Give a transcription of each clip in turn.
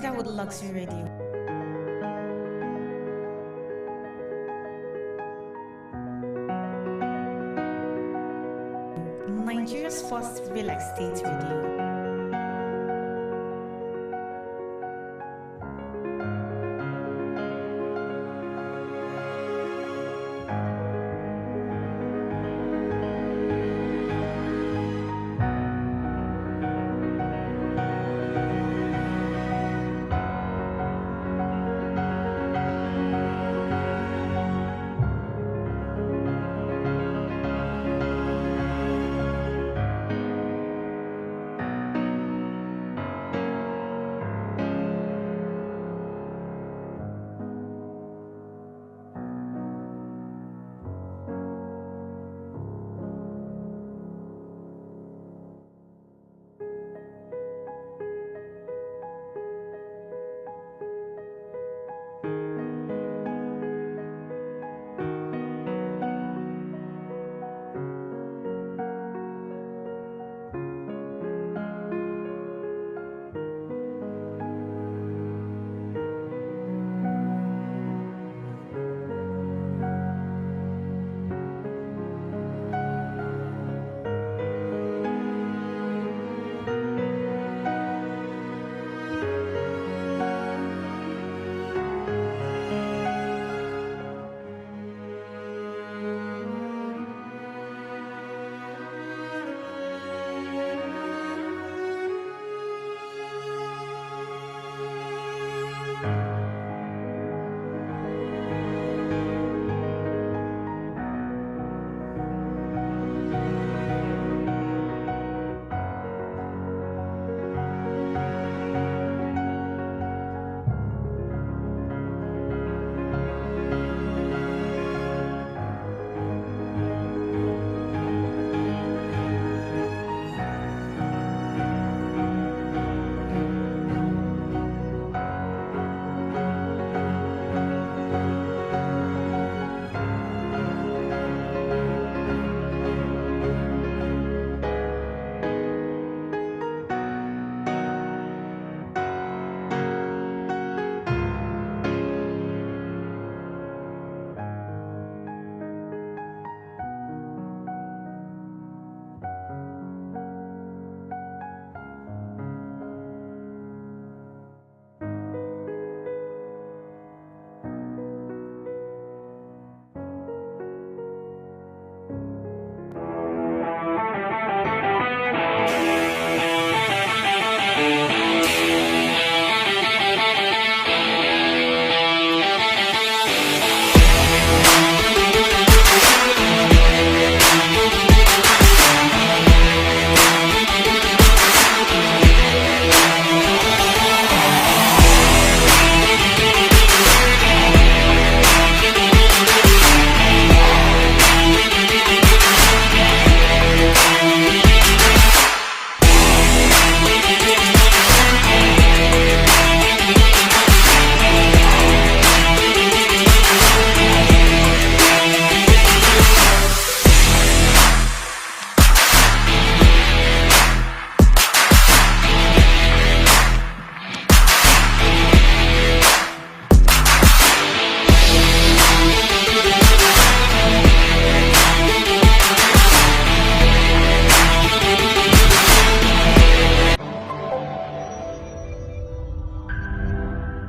Cedarwood Luxury Radio. Nigeria's first real estate radio.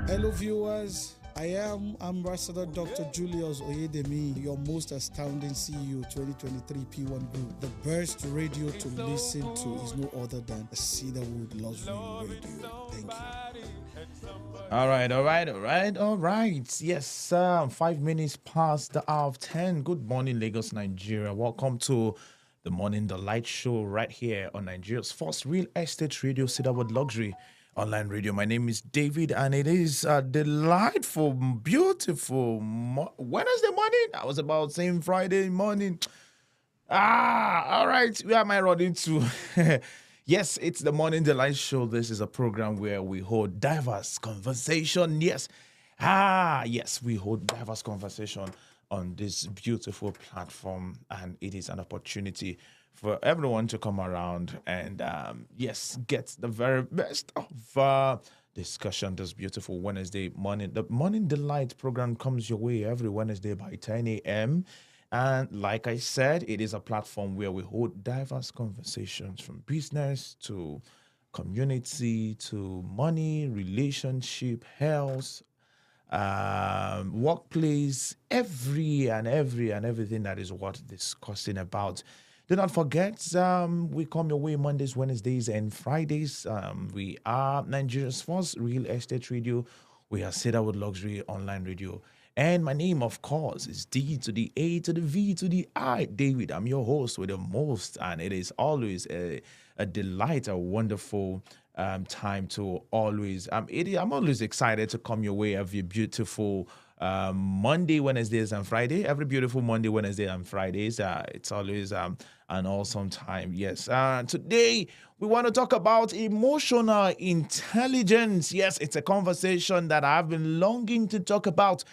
Hello viewers, I am Ambassador Dr. Julius Oyedemi, your most astounding CEO 2023 P1 Group. The best radio to listen to is no other than Cedarwood Luxury Radio. Thank you. All right. Yes, 5 minutes past the hour of 10. Good morning, Lagos, Nigeria. Welcome to the Morning Delight Show right here on Nigeria's first real estate radio, Cedarwood Luxury online radio. My name is David, and it is a delightful, beautiful Wednesday morning. I was about saying Friday morning. All right. Where am I running to? Yes, it's the Morning Delight Show. This is a program where we hold diverse conversation. Yes. Yes, we hold diverse conversation on this beautiful platform, and it is an opportunity for everyone to come around and, yes, get the very best of discussion this beautiful Wednesday morning. The Morning Delight program comes your way every Wednesday by 10 a.m. And like I said, it is a platform where we hold diverse conversations from business to community to money, relationship, health, workplace, everything that is worth discussing about. Do not forget, we come your way Mondays, Wednesdays, and Fridays. We are Nigeria's first real estate radio. We are Cedarwood Luxury Online Radio. And my name, of course, is D to the A to the V to the I, David. I'm your host with the most, and it is always a delight, a wonderful time to always. I'm always excited to come your way every beautiful Monday, Wednesdays, and Friday. Every beautiful Monday, Wednesday, and Fridays. It's always an awesome time. Yes. Today we want to talk about emotional intelligence. Yes, it's a conversation that I've been longing to talk about.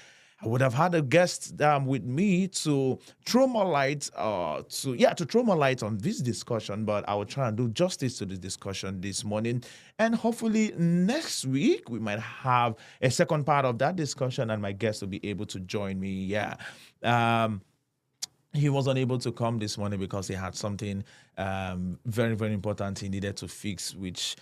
I would have had a guest with me to throw more light, to throw more light on this discussion. But I will try and do justice to this discussion this morning, and hopefully next week we might have a second part of that discussion, and my guest will be able to join me. Yeah. He was unable to come this morning because he had something very, very important he needed to fix, which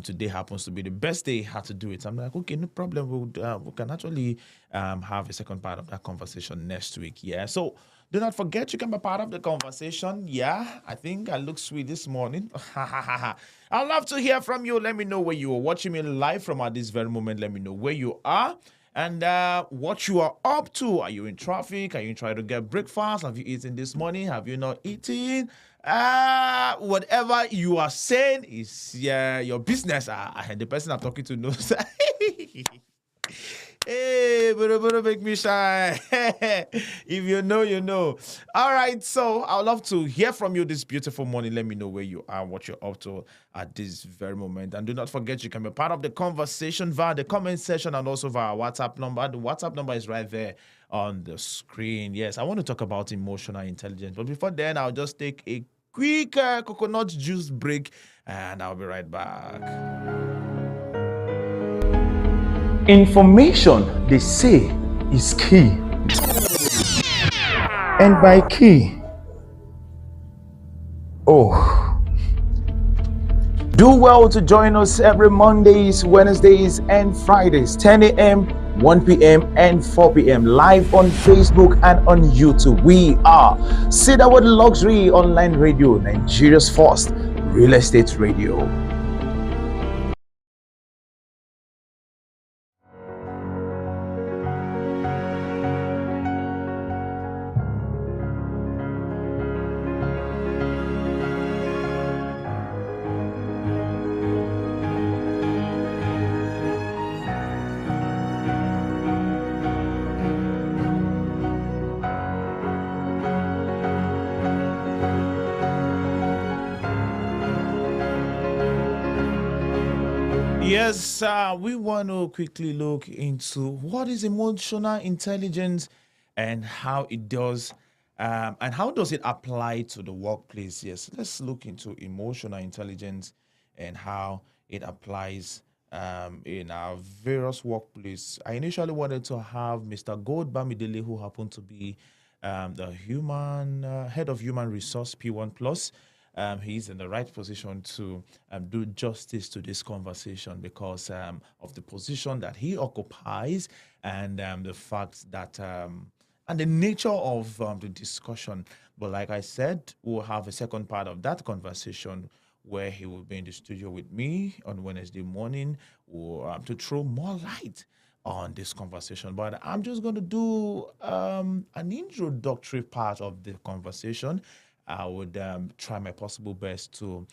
today happens to be the best day he had to do it. I'm like, okay, no problem. We can actually have a second part of that conversation next week. Yeah. So do not forget you can be part of the conversation. Yeah. I think I look sweet this morning. I'd love to hear from you. Let me know where you are watching me live from at this very moment. Let me know where you are. And what you are up to. Are you in traffic? Are you trying to get breakfast? Have you eaten this morning? Have you not eaten? Whatever you are saying is your business. The person I'm talking to knows. Hey, but make me shy. If you know, you know. All right, so I'd love to hear from you this beautiful morning. Let me know where you are, what you're up to at this very moment. And do not forget, you can be part of the conversation via the comment section and also via our WhatsApp number. The WhatsApp number is right there on the screen. Yes, I want to talk about emotional intelligence. But before then, I'll just take a quick coconut juice break and I'll be right back. Information, they say, is key. And by key, do well to join us every Mondays, Wednesdays, and Fridays, 10 a.m., 1 p.m., and 4 p.m. live on Facebook and on YouTube. We are Cedarwood Luxury Online Radio, Nigeria's first real estate radio. Yes, we want to quickly look into what is emotional intelligence and how it does, and how does it apply to the workplace. Yes, let's look into emotional intelligence and how it applies in our various workplace. I initially wanted to have Mr. Gold Bamidele, who happened to be the human head of human resource P1 Plus. He's in the right position to do justice to this conversation because of the position that he occupies and the fact that and the nature of the discussion. But like I said, we'll have a second part of that conversation where he will be in the studio with me on Wednesday morning to throw more light on this conversation. But I'm just going to do an introductory part of the conversation. I would try my possible best to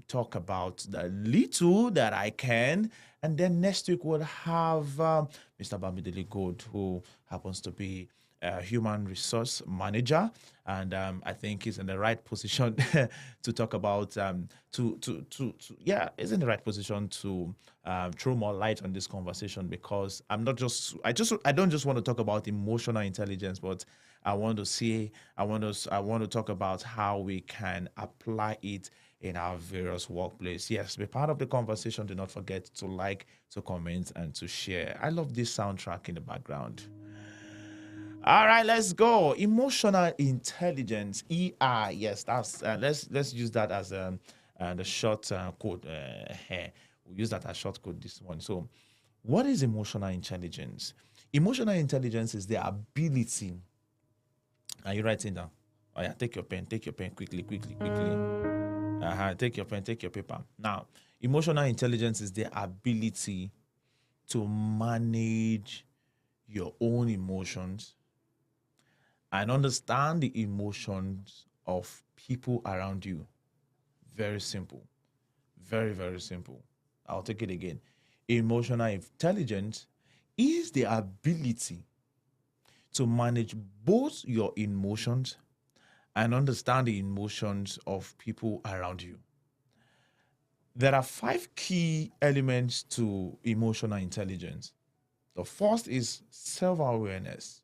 talk about the little that I can. And then next week we'll have Mr. Bamidele Gold, who happens to be human resource manager, and I think he's in the right position to talk about is in the right position to throw more light on this conversation because I don't just want to talk about emotional intelligence, but I want to talk about how we can apply it in our various workplace. Yes, be part of the conversation. Do not forget to like, to comment, and to share. I love this soundtrack in the background. All right, let's go. Emotional intelligence, EI. Yes, that's let's use that as the short code here. We'll use that as short code this one. So, what is emotional intelligence? Emotional intelligence is the ability. Are you writing down? Oh yeah, take your pen quickly. Take your pen, take your paper. Now, emotional intelligence is the ability to manage your own emotions and understand the emotions of people around you. Very simple. Very, very simple. I'll take it again. Emotional intelligence is the ability to manage both your emotions and understand the emotions of people around you. There are 5 key elements to emotional intelligence. The first is self-awareness,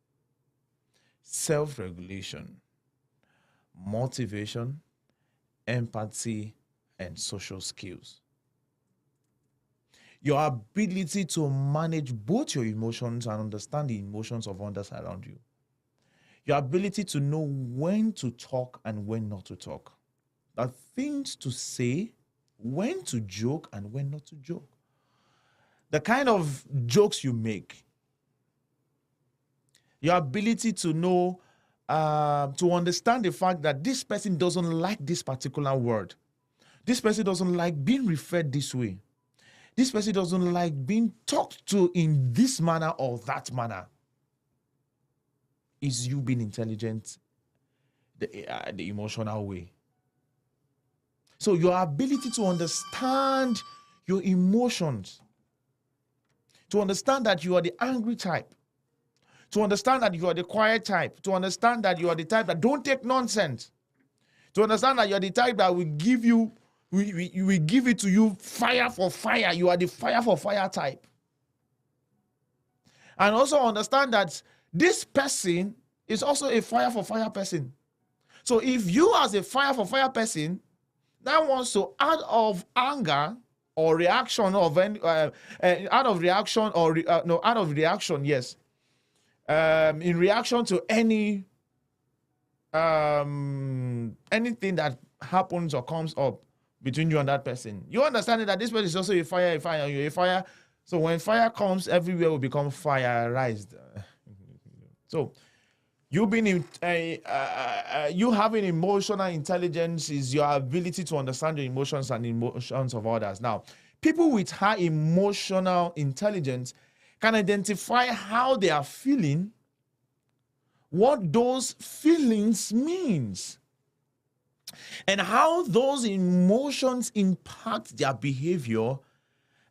self-regulation, motivation, empathy, and social skills. Your ability to manage both your emotions and understand the emotions of others around you. Your ability to know when to talk and when not to talk. The things to say, when to joke and when not to joke. The kind of jokes you make. Your ability to know, to understand the fact that this person doesn't like this particular word. This person doesn't like being referred this way. This person doesn't like being talked to in this manner or that manner. Is you being intelligent the emotional way? So your ability to understand your emotions, to understand that you are the angry type, to understand that you are the quiet type, to understand that you are the type that don't take nonsense, to understand that you are the type that will give you, we give it to you fire for fire. You are the fire for fire type. And also understand that this person is also a fire for fire person. So if you as a fire for fire person that wants to out of anger or reaction of any, out of reaction or no out of reaction, yes, in reaction to any anything that happens or comes up between you and that person, you understand that this person is also a fire, you're a fire. So when fire comes, everywhere will become fireized. So you being you having emotional intelligence is your ability to understand your emotions and emotions of others. Now, people with high emotional intelligence can identify how they are feeling, what those feelings means, and how those emotions impact their behavior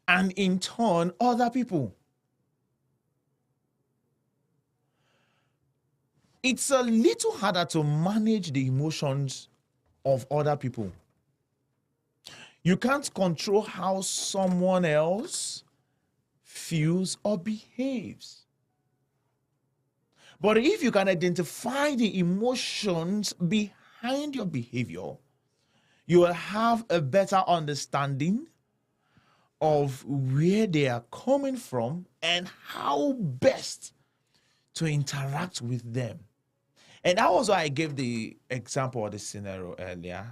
and in turn other people. It's a little harder to manage the emotions of other people. You can't control how someone else feels or behaves. But if you can identify the emotions behind your behavior, you will have a better understanding of where they are coming from and how best to interact with them. And that was why I gave the example of the scenario earlier.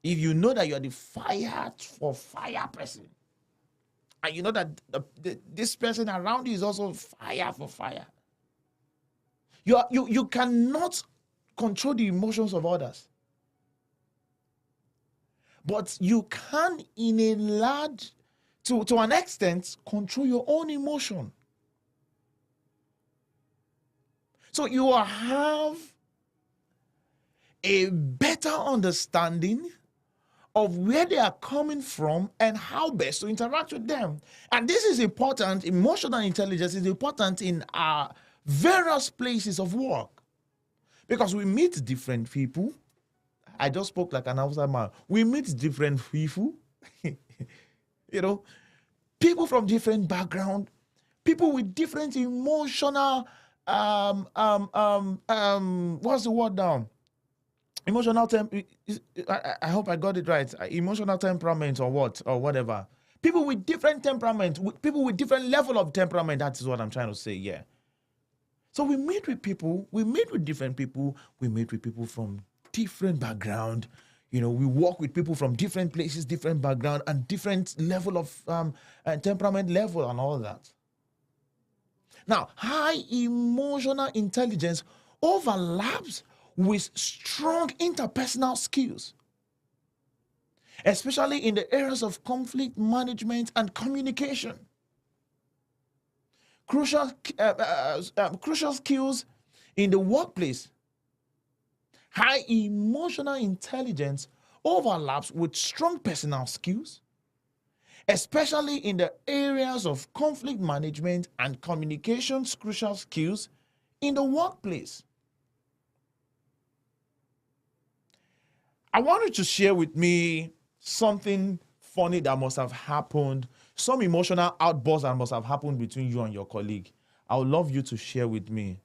If you know that you're the fire for fire person, and you know that this person around you is also fire for fire, you cannot control the emotions of others. But you can, in a large, to an extent, control your own emotion. So you will have a better understanding of where they are coming from and how best to interact with them. And this is important. Emotional intelligence is important in our various places of work because we meet different people. I just spoke like an outside man. We meet different people, you know, people from different background, people with different emotional, what's the word now? Emotional I hope I got it right. Emotional temperament or what or whatever. People with different temperament, people with different level of temperament. That is what I'm trying to say. Yeah. So we meet with people. We meet with different people. We meet with people from different background. You know, we work with people from different places, different background, and different level of temperament level and all that. Now, high emotional intelligence overlaps with strong interpersonal skills, especially in the areas of conflict management and communication. Crucial skills in the workplace. High emotional intelligence overlaps with strong personal skills, especially in the areas of conflict management and communications. Crucial skills in the workplace. I wanted to share with me something funny that must have happened, some emotional outburst that must have happened between you and your colleague. I would love you to share with me.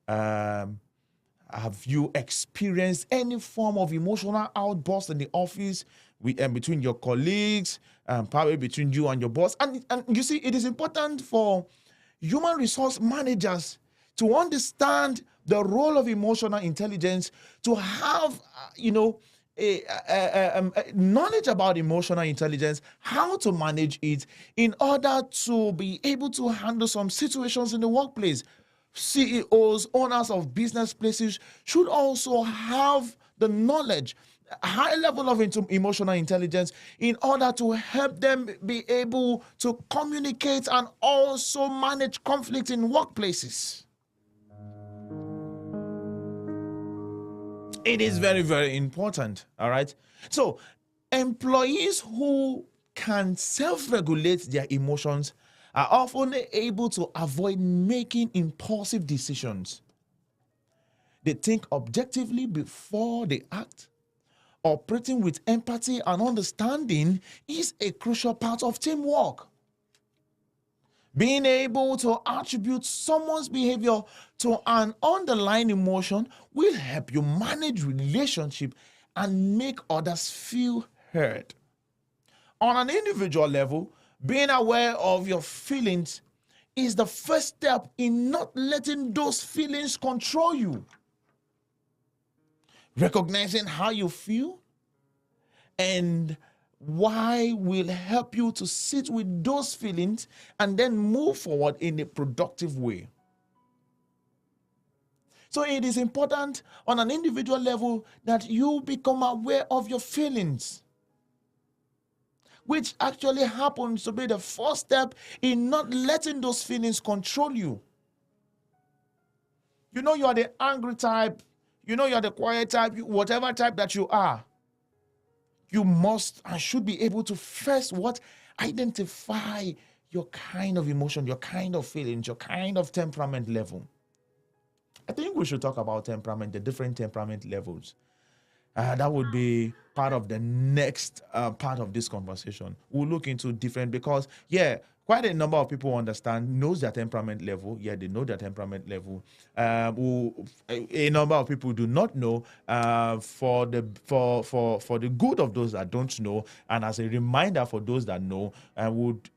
Have you experienced any form of emotional outburst in the office between your colleagues, probably between you and your boss? And you see, it is important for human resource managers to understand the role of emotional intelligence, to have, knowledge about emotional intelligence, how to manage it in order to be able to handle some situations in the workplace. CEOs, owners of business places should also have the knowledge, a high level of emotional intelligence in order to help them be able to communicate and also manage conflict in workplaces. It is very, very important. All right. So, employees who can self-regulate their emotions are often able to avoid making impulsive decisions. They think objectively before they act. Operating with empathy and understanding is a crucial part of teamwork. Being able to attribute someone's behavior to an underlying emotion will help you manage relationship and make others feel heard. On an individual level, being aware of your feelings is the first step in not letting those feelings control you. Recognizing how you feel and why will help you to sit with those feelings and then move forward in a productive way. So it is important on an individual level that you become aware of your feelings, which actually happens to be the first step in not letting those feelings control you. You know you are the angry type, you know you are the quiet type, whatever type that you are. You must and should be able to first identify your kind of emotion, your kind of feelings, your kind of temperament level. I think we should talk about temperament, the different temperament levels. That would be part of the next part of this conversation. We'll look into different, because quite a number of people knows their temperament level. Yeah, they know their temperament level. A number of people do not know, for the good of those that don't know, and as a reminder for those that know, would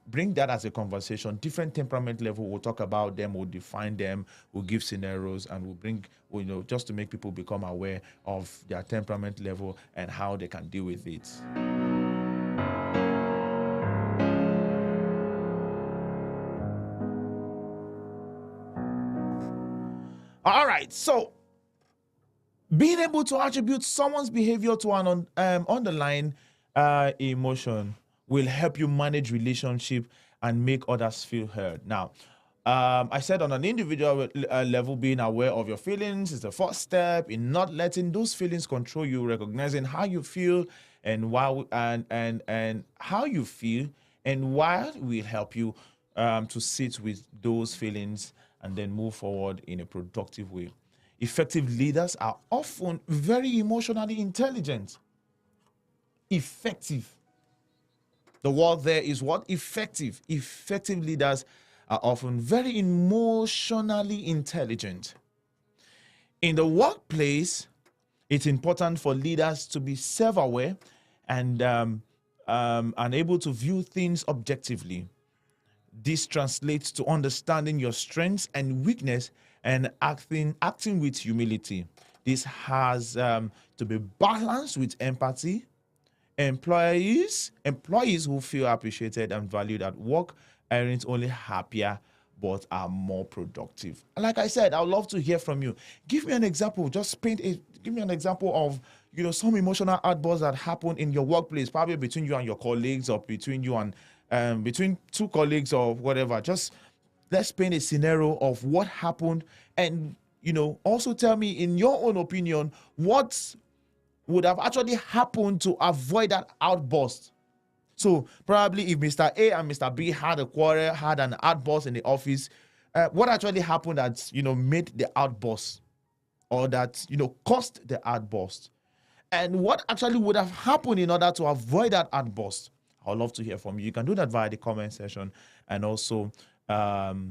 bring that as a conversation. Different temperament level, we'll talk about them, we'll define them, we'll give scenarios, and we'll bring, just to make people become aware of their temperament level and how they can deal with it. All right, so being able to attribute someone's behavior to an underlying emotion will help you manage relationship and make others feel heard. Now, I said on an individual level, being aware of your feelings is the first step in not letting those feelings control you. Recognizing how you feel and why, and how you feel and why will help you to sit with those feelings and then move forward in a productive way. Effective leaders are often very emotionally intelligent. Effective. The word there is what? Effective. Effective leaders are often very emotionally intelligent. In the workplace, It's important for leaders to be self-aware and able to view things objectively. This translates to understanding your strengths and weakness and acting with humility. This has to be balanced with empathy. Employees who feel appreciated and valued at work aren't only happier but are more productive. And like I said, I would love to hear from you. Give me an example. Give me an example of some emotional outbursts that happen in your workplace, probably between you and your colleagues, or between you and between two colleagues or whatever. Just let's paint a scenario of what happened, and also tell me, in your own opinion, what would have actually happened to avoid that outburst. So probably if Mr. A and Mr. B had a quarrel, had an outburst in the office, what actually happened that made the outburst, or that caused the outburst, and what actually would have happened in order to avoid that outburst? I'd love to hear from you. You can do that via the comment section, and also via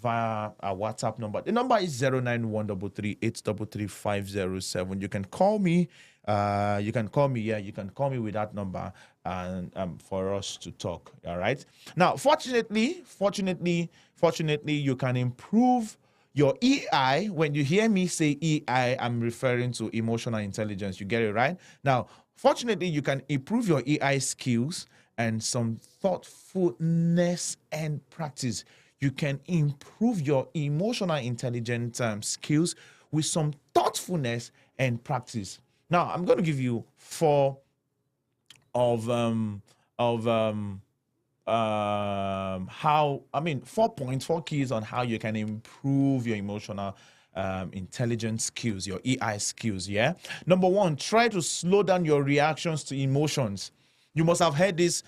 our WhatsApp number. The number is 09133833507. You can call me. You can call me with that number, and for us to talk. All right. Now, fortunately, you can improve your EI. When you hear me say EI, I'm referring to emotional intelligence. You get it right? Now, fortunately, you can improve your EI skills and some thoughtfulness and practice. You can improve your emotional intelligence skills with some thoughtfulness and practice. Now, I'm going to give you four keys on how you can improve your emotional intelligence skills, your EI skills. Yeah. Number one, try to slow down your reactions to emotions. You must have heard this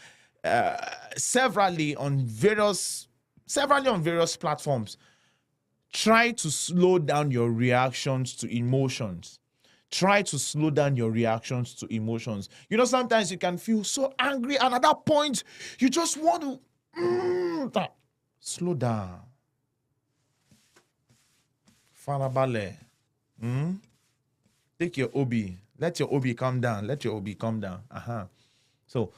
severally on various platforms. Try to slow down your reactions to emotions. Try to slow down your reactions to emotions. Sometimes you can feel so angry, and at that point, you just want to slow down. Farabale. Take your OB. Let your OB calm down. So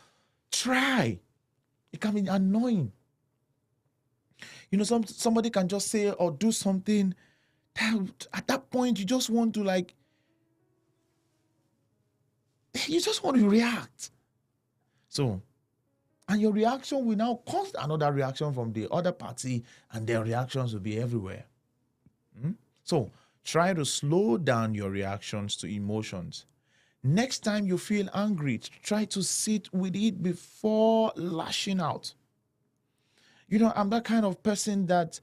try. It can be annoying. Somebody can just say or do something that at that point you just want to react. So, and your reaction will now cause another reaction from the other party, and their reactions will be everywhere. So, try to slow down your reactions to emotions. Next time you feel angry, try to sit with it before lashing out. I'm that kind of person that,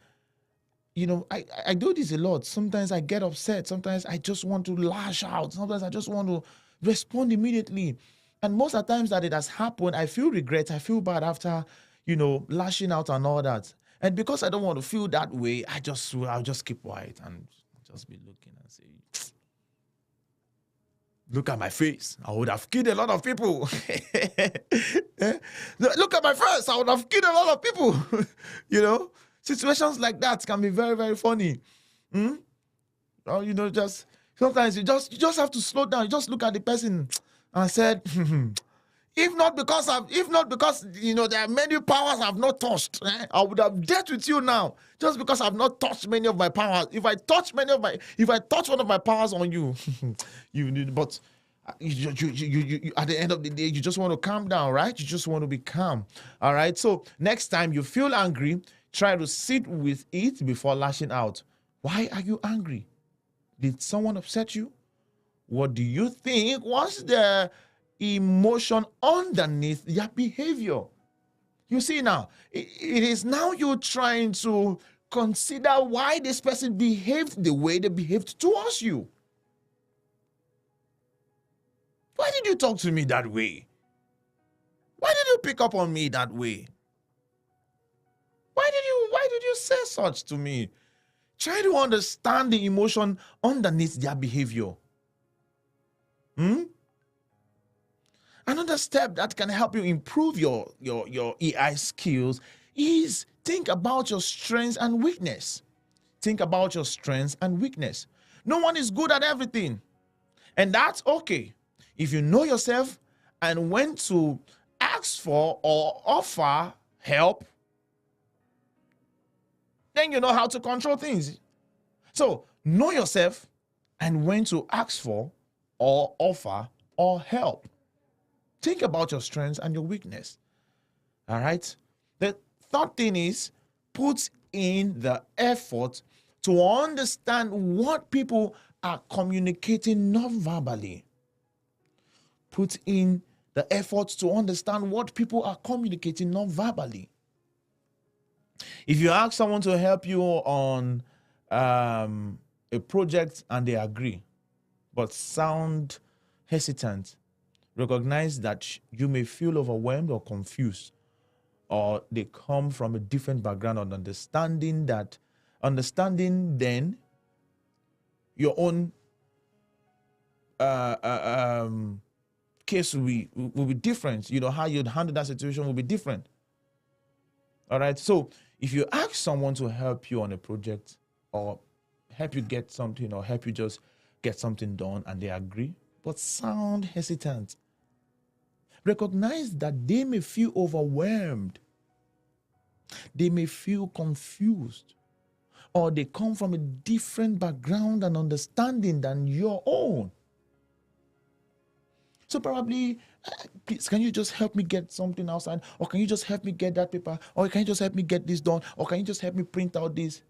I do this a lot. Sometimes I get upset. Sometimes I just want to lash out. Sometimes I just want to respond immediately. And most of the times that it has happened, I feel regret. I feel bad after, lashing out and all that. And because I don't want to feel that way, I'll just keep quiet and just be looking and say, look at my face. I would have killed a lot of people. Look at my face. I would have killed a lot of people. Situations like that can be very, very funny. Or, just sometimes you just have to slow down. You just look at the person and said, if not because there are many powers I've not touched, I would have dealt with you now. Just because I've not touched many of my powers. If I touch one of my powers on you, but you at the end of the day, you just want to calm down, right? You just want to be calm. All right. So next time you feel angry, try to sit with it before lashing out. Why are you angry? Did someone upset you? What do you think was the emotion underneath their behavior? You see now, it is now you're trying to consider why this person behaved the way they behaved towards you. Why did you talk to me that way? Why did you pick up on me that way? Why did you say such to me? Try to understand the emotion underneath their behavior. Another step that can help you improve your EI skills is think about your strengths and weakness. Think about your strengths and weakness. No one is good at everything. And that's okay. If you know yourself and when to ask for or offer help, then you know how to control things. So know yourself and when to ask for or offer or help. Think about your strengths and your weakness. All right. The third thing is put in the effort to understand what people are communicating non-verbally. Put in the effort to understand what people are communicating non-verbally. If you ask someone to help you on a project and they agree, but sound hesitant, recognize that you may feel overwhelmed or confused, or they come from a different background, and understanding then your own case will be different. You know, how you'd handle that situation will be different. All right. So if you ask someone to help you on a project or help you get something or help you just get something done and they agree, but sound hesitant, recognize that they may feel overwhelmed, they may feel confused, or they come from a different background and understanding than your own. So probably, please, can you just help me get something outside? Or can you just help me get that paper? Or can you just help me get this done? Or can you just help me print out this?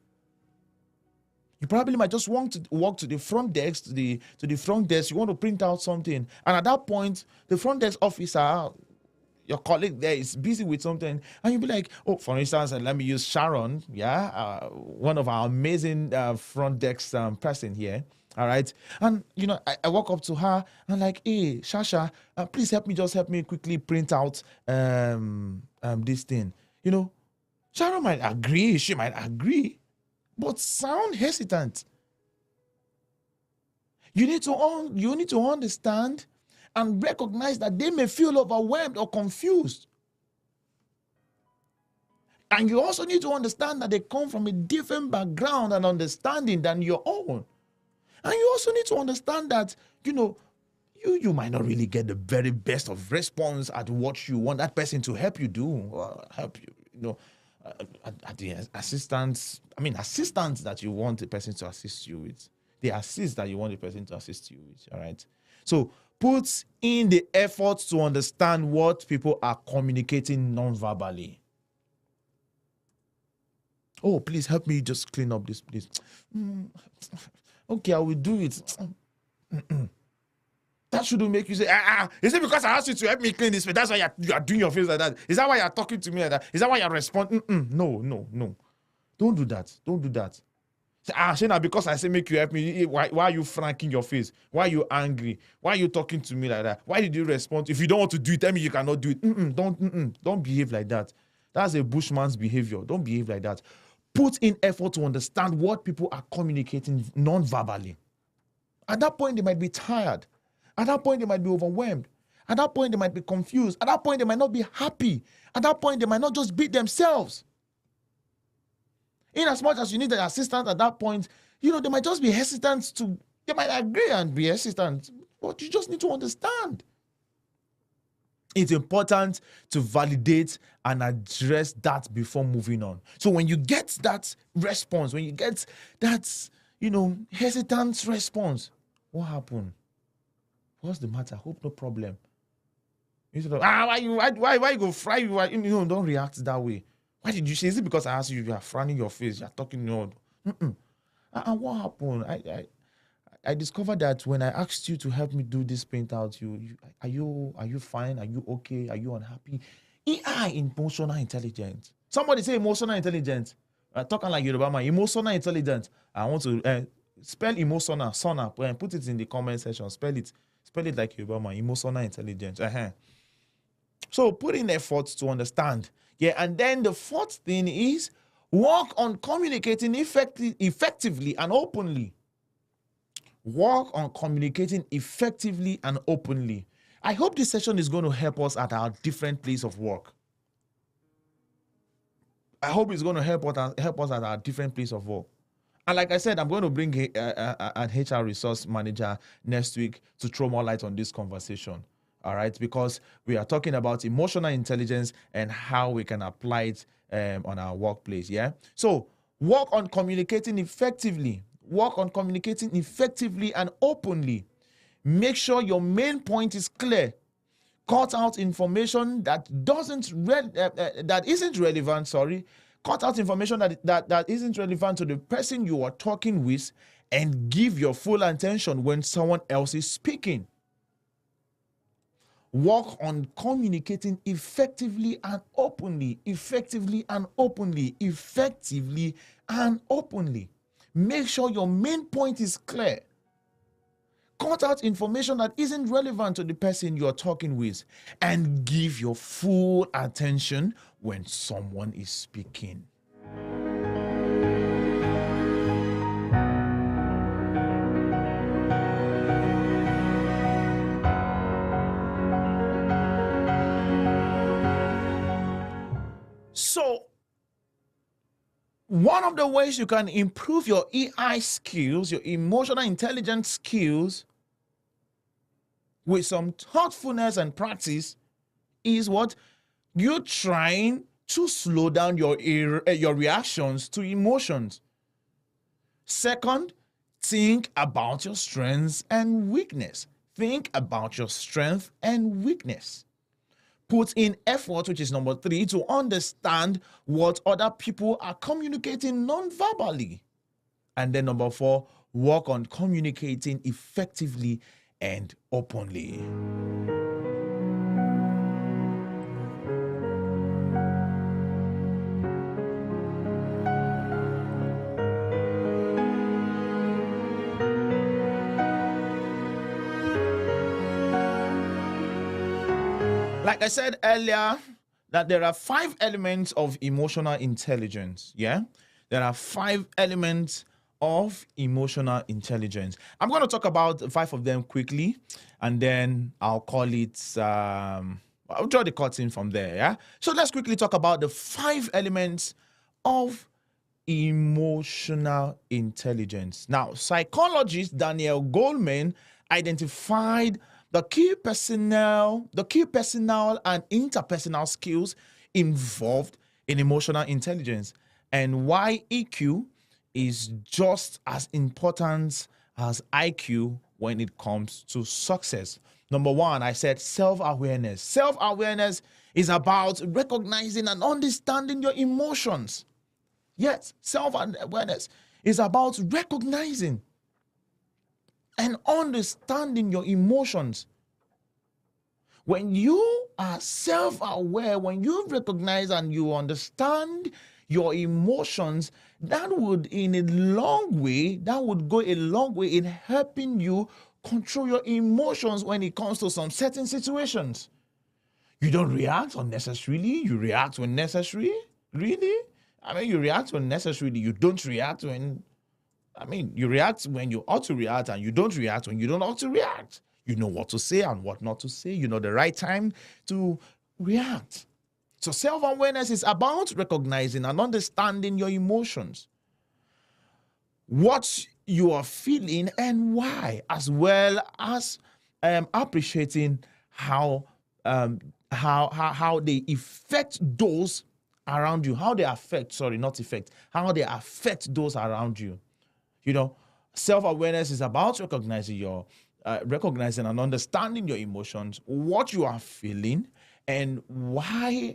You probably might just want to walk to the front desk, to the front desk. You want to print out something. And at that point, the front desk officer, your colleague there, is busy with something. And you'll be like, oh, for instance, let me use Sharon, one of our amazing front desk person here. All right. And, you know, I walk up to her and like, hey, Shasha, please help me quickly print out this thing. You know, Sharon might agree. She might agree, but sound hesitant. You need to understand and recognize that they may feel overwhelmed or confused. And you also need to understand that they come from a different background and understanding than your own. And you also need to understand that, you know, you might not really get the very best of response at what you want that person to help you do, or help you, you know, at the assistance that you want the person to assist you with. The assist that you want the person to assist you with, all right? So put in the effort to understand what people are communicating non-verbally. Oh, please help me just clean up this, please. Okay, I will do it. That shouldn't make you say, is it because I asked you to help me clean this? That's why you are doing your face like that? Is that why you're talking to me like that? Is that why you're responding? No. Don't do that. Say, Shana, because I say make you help me, why are you franking your face? Why are you angry? Why are you talking to me like that? Why did you respond? If you don't want to do it, tell me you cannot do it. Don't behave like that. That's a bushman's behavior. Don't behave like that. Put in effort to understand what people are communicating non-verbally. At that point, they might be tired. At that point, they might be overwhelmed. At that point, they might be confused. At that point, they might not be happy. At that point, they might not just be themselves. In as much as you need an assistant at that point, you know, they might just be hesitant they might agree and be hesitant, but you just need to understand. It's important to validate and address that before moving on. So when you get that response, when you get that, you know, hesitant response, what happened? What's the matter? Hope no problem. Instead of, why you go fry? Don't react that way. Why did you say? Is it because I asked you? You are frowning your face. You are talking. And what happened? I discovered that when I asked you to help me do this printout, are you fine? Are you okay? Are you unhappy? AI, emotional intelligence. Somebody say emotional intelligence. Talking like Yoruba man, emotional intelligence. I want to spell emotional, sona, put it in the comment section. Spell it like Yoruba man, emotional intelligence. So put in effort to understand. Yeah, and then the fourth thing is work on communicating effectively and openly. Work on communicating effectively and openly. I hope this session is going to help us at our different place of work. I hope it's going to help us at our different place of work. And like I said, I'm going to bring an HR resource manager next week to throw more light on this conversation. All right, because we are talking about emotional intelligence and how we can apply it on our workplace. Yeah. So work on communicating effectively. Work on communicating effectively and openly. Make sure your main point is clear. Cut out information that isn't relevant. Sorry, cut out information that isn't relevant to the person you are talking with, and give your full attention when someone else is speaking. Work on communicating effectively and openly. Effectively and openly. Effectively and openly. Make sure your main point is clear. Cut out information that isn't relevant to the person you're talking with, and give your full attention when someone is speaking. So, one of the ways you can improve your EI skills, your emotional intelligence skills, with some thoughtfulness and practice, is what? You're trying to slow down your reactions to emotions. Second, think about your strengths and weakness. Think about your strength and weakness. Put in effort, which is number 3, to understand what other people are communicating non-verbally. And then number 4, work on communicating effectively and openly. Like I said earlier, that there are 5 elements of emotional intelligence. Yeah, there are 5 elements of emotional intelligence. I'm going to talk about 5 of them quickly, and then I'll call it, I'll draw the curtain from there. Yeah. So let's quickly talk about the 5 elements of emotional intelligence. Now, psychologist Daniel Goleman identified the key personal and interpersonal skills involved in emotional intelligence, and why EQ is just as important as IQ when it comes to success. Number 1, I said self-awareness. Self-awareness is about recognizing and understanding your emotions. Yes, self-awareness is about recognizing and understanding your emotions. When you are self-aware, when you recognize and you understand your emotions, that would go a long way in helping you control your emotions when it comes to some certain situations. You don't react unnecessarily, you react when necessary. Really? I mean, you react when necessarily, you don't react when, you react when you ought to react, and you don't react when you don't ought to react. You know what to say and what not to say. You know the right time to react. So self-awareness is about recognizing and understanding your emotions, what you are feeling and why, as well as appreciating how they affect those around you, how they affect those around you. You know, self-awareness is about recognizing and understanding your emotions, what you are feeling and why,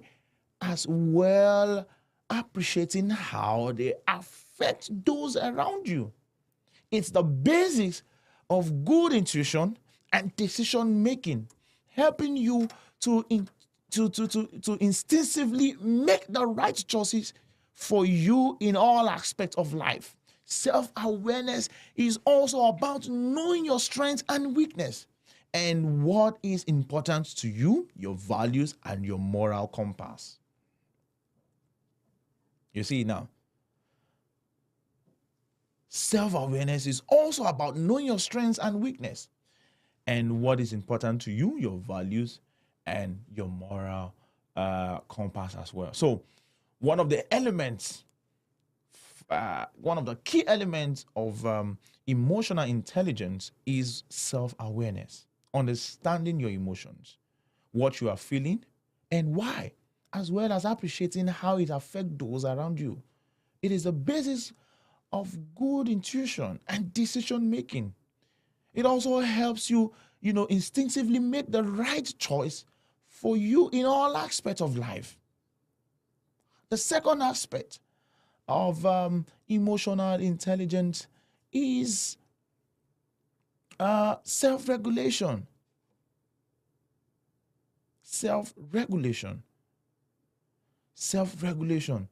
as well appreciating how they affect those around you. It's the basics of good intuition and decision making, helping you to instinctively make the right choices for you in all aspects of life. Self-awareness is also about knowing your strengths and weakness and what is important to you, your values, and your moral compass. You see now, self-awareness is also about knowing your strengths and weakness and what is important to you, your values, and your moral compass as well. So one of the elements one of the key elements of emotional intelligence is self-awareness, understanding your emotions, what you are feeling, and why, as well as appreciating how it affects those around you. It is the basis of good intuition and decision making. It also helps you, instinctively make the right choice for you in all aspects of life. The second aspect of emotional intelligence is self-regulation. Self-regulation. Self-regulation.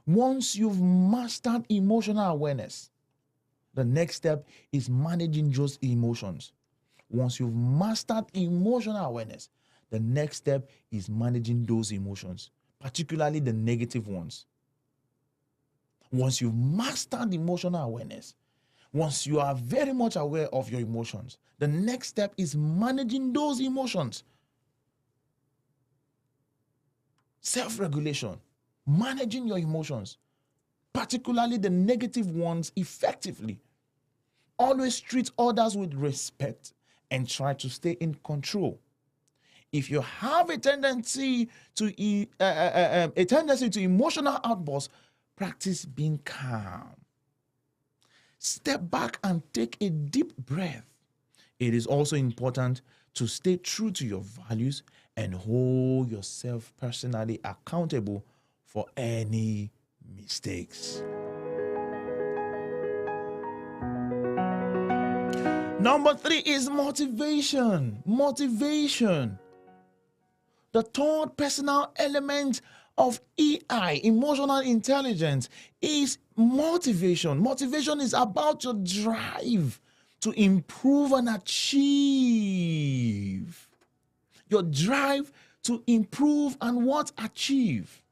Once you've mastered emotional awareness, the next step is managing those emotions. Once you've mastered emotional awareness, the next step is managing those emotions, particularly the negative ones. Once you've mastered emotional awareness, once you are very much aware of your emotions, the next step is managing those emotions. Self-regulation, managing your emotions, particularly the negative ones, effectively. Always treat others with respect and try to stay in control. If you have a tendency to emotional outbursts, practice being calm. Step back and take a deep breath. It is also important to stay true to your values and hold yourself personally accountable for any mistakes. Number 3 is motivation. Motivation. The third personal element of EI, emotional intelligence, is motivation. Motivation is about your drive to improve and achieve. Your drive to improve and achieve.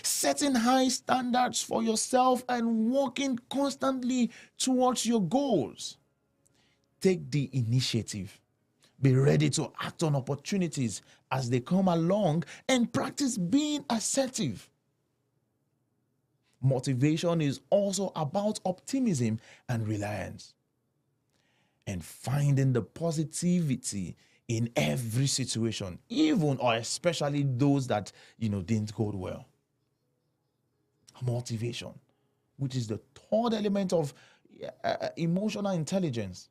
Setting high standards for yourself and working constantly towards your goals. Take the initiative. Be ready to act on opportunities as they come along and practice being assertive. Motivation is also about optimism and reliance and finding the positivity in every situation, even or especially those that didn't go well. Motivation, which is the third element of emotional intelligence.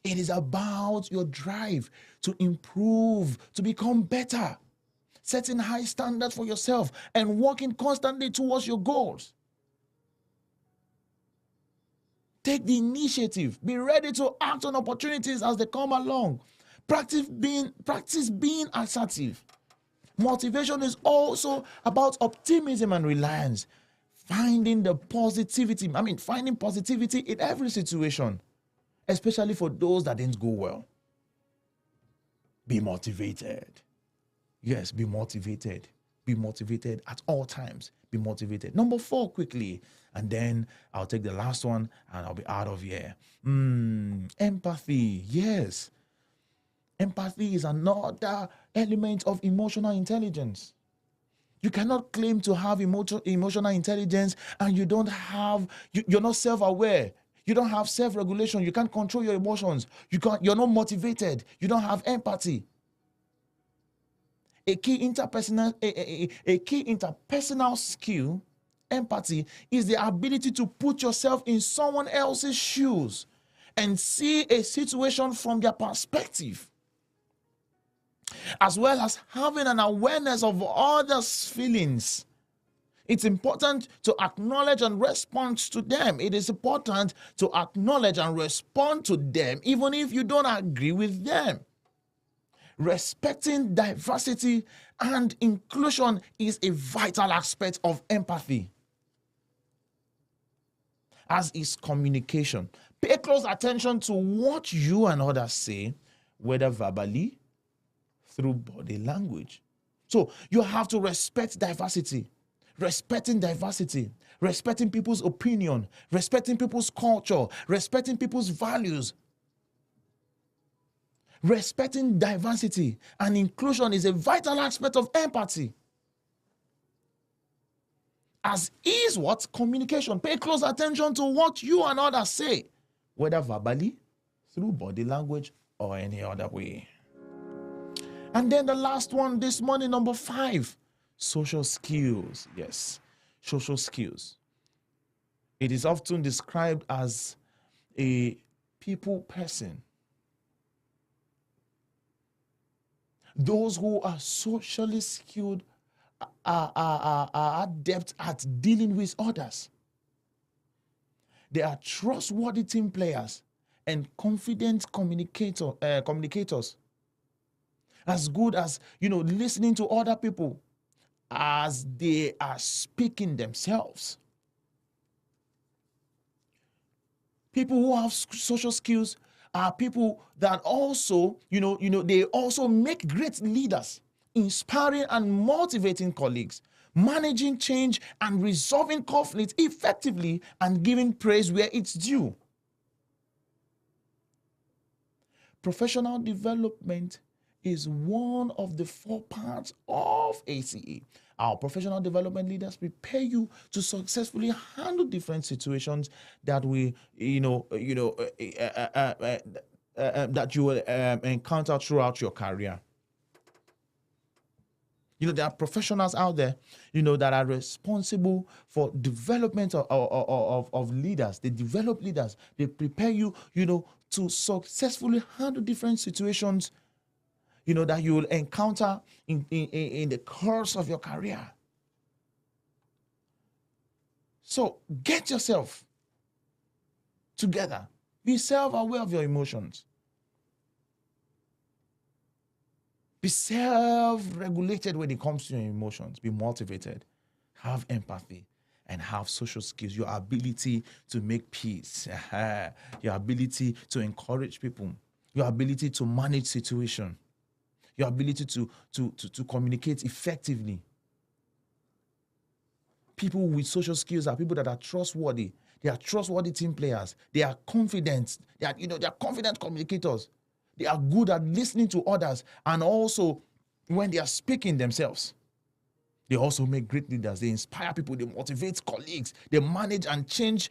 It is about your drive to improve, to become better, setting high standards for yourself and working constantly towards your goals. Take the initiative. Be ready to act on opportunities as they come along. Practice being assertive. Motivation is also about optimism and reliance. Finding positivity in every situation, especially for those that didn't go well. Be motivated. Yes, be motivated. Be motivated at all times. Be motivated. Number 4, quickly, and then I'll take the last one and I'll be out of here. Empathy. Yes. Empathy is another element of emotional intelligence. You cannot claim to have emotional intelligence and you're not self-aware. You don't have self-regulation. You can't control your emotions. You're not motivated. You don't have empathy. A key interpersonal skill, empathy, is the ability to put yourself in someone else's shoes and see a situation from their perspective, as well as having an awareness of others' feelings. It's important to acknowledge and respond to them. It is important to acknowledge and respond to them, even if you don't agree with them. Respecting diversity and inclusion is a vital aspect of empathy, as is communication. Pay close attention to what you and others say, whether verbally, through body language. So you have to respect diversity. Respecting diversity, respecting people's opinion, respecting people's culture, respecting people's values. Respecting diversity and inclusion is a vital aspect of empathy. as is what? Communication. Pay close attention to what you and others say, whether verbally, through body language, or any other way. And then the last one this morning, number 5, social skills. Yes, social skills. It is often described as a people person. Those who are socially skilled are adept at dealing with others. They are trustworthy team players and confident communicators. As good as, listening to other people as they are speaking themselves. People who have social skills are people that also, they also make great leaders, inspiring and motivating colleagues, managing change and resolving conflict effectively, and giving praise where it's due. Professional development is one of the 4 parts of ACE. Our professional development leaders prepare you to successfully handle different situations that that you will encounter throughout your career. There are professionals out there, that are responsible for development of leaders. They develop leaders. They prepare you, to successfully handle different situations, that you will encounter in the course of your career. So get yourself together. Be self-aware of your emotions. Be self-regulated when it comes to your emotions. Be motivated. Have empathy. And have social skills. Your ability to make peace. Your ability to encourage people. Your ability to manage situation. Your ability to communicate effectively. People with social skills are people that are trustworthy. They are trustworthy team players. They are confident. They are confident communicators. They are good at listening to others, and also when they are speaking themselves. They also make great leaders. They inspire people. They motivate colleagues. They manage and change,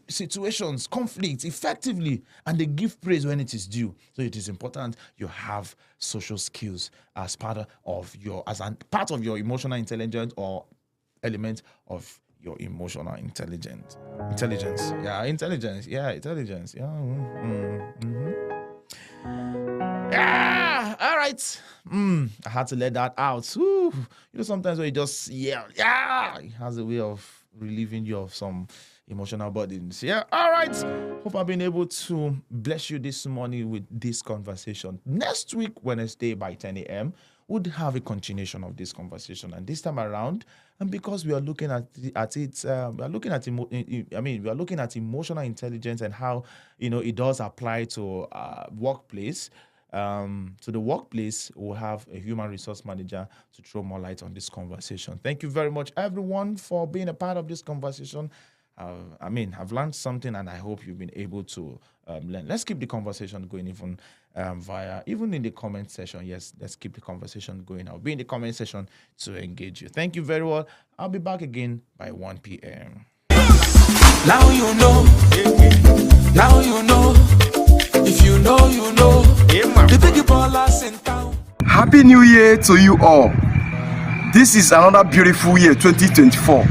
situations, conflicts effectively, and they give praise when it is due. So it is important you have social skills as part of your emotional intelligence or element of your emotional intelligence. Yeah, intelligence. Yeah, intelligence. Yeah. Yeah, all right. I had to let that out. Ooh. Sometimes when you just yell, yeah, it has a way of relieving you of some emotional burdens. Yeah, all right. Hope I've been able to bless you this morning with this conversation. Next week, Wednesday by 10 a.m., we'll have a continuation of this conversation. And this time around, and because we are looking at it, we are looking at emotional intelligence and how it does apply to workplace. To the workplace, we'll have a human resource manager to throw more light on this conversation. Thank you very much, everyone, for being a part of this conversation. I've learned something, and I hope you've been able to learn. Let's keep the conversation going, even in the comment section. Yes, let's keep the conversation going. I'll be in the comment section to engage you. Thank you very well. I'll be back again by 1 p.m. Now you know. Now you know. If you know, you know. The big ballers in town. Happy New Year to you all. This is another beautiful year, 2024.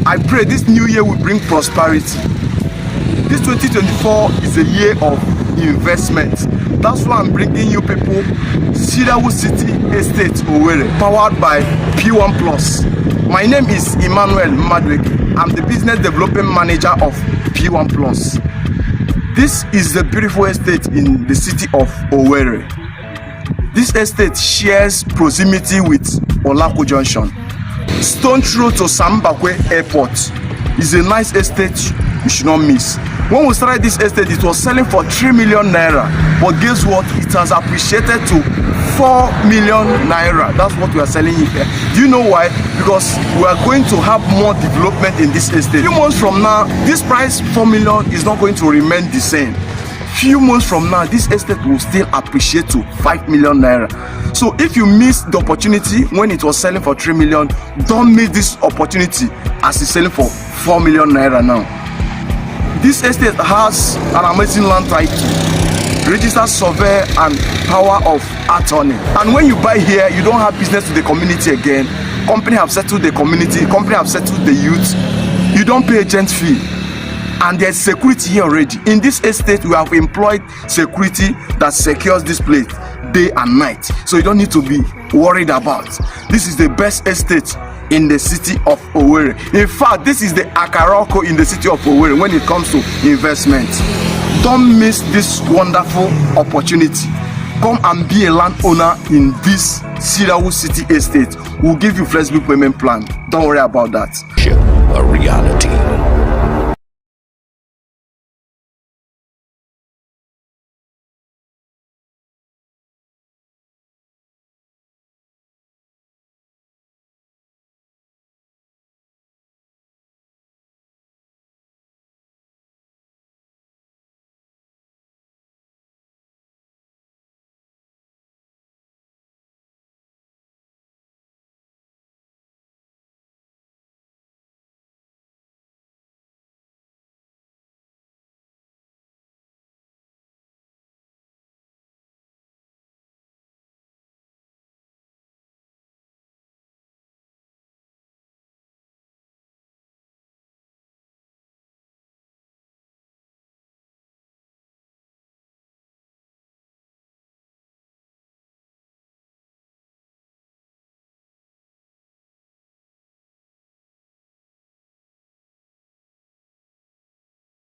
I pray this new year will bring prosperity. This 2024 is a year of investment. That's why I'm bringing you people Cedarwood City Estate, Owerri, powered by P1 Plus. My name is Emmanuel Madweke. I'm the business development manager of P1 Plus. This is the beautiful estate in the city of Owerri. This estate shares proximity with Olako Junction. Stone throw to Sambakwe Airport is a nice estate you should not miss. When we started this estate, it was selling for 3 million naira. But guess what? It has appreciated to 4 million naira. That's what we are selling here. Do you know why? Because we are going to have more development in this estate. A few months from now, this price 4 million is not going to remain the same. few months from now, this estate will still appreciate to 5 million naira. So if you miss the opportunity when it was selling for 3 million, don't miss this opportunity as it's selling for 4 million naira now. This estate has an amazing land title, registered survey and power of attorney. And when you buy here, you don't have business with the community again. Company have settled the community, company have settled the youth. You don't pay agent fee. And there's security here already. In this estate, we have employed security that secures this place day and night. So you don't need to be worried about. This is the best estate in the city of Owerri. In fact, this is the Akaroko in the city of Owerri when it comes to investment. Don't miss this wonderful opportunity. Come and be a landowner in this Cedarwood City estate. We'll give you flexible payment plan. Don't worry about that. A reality.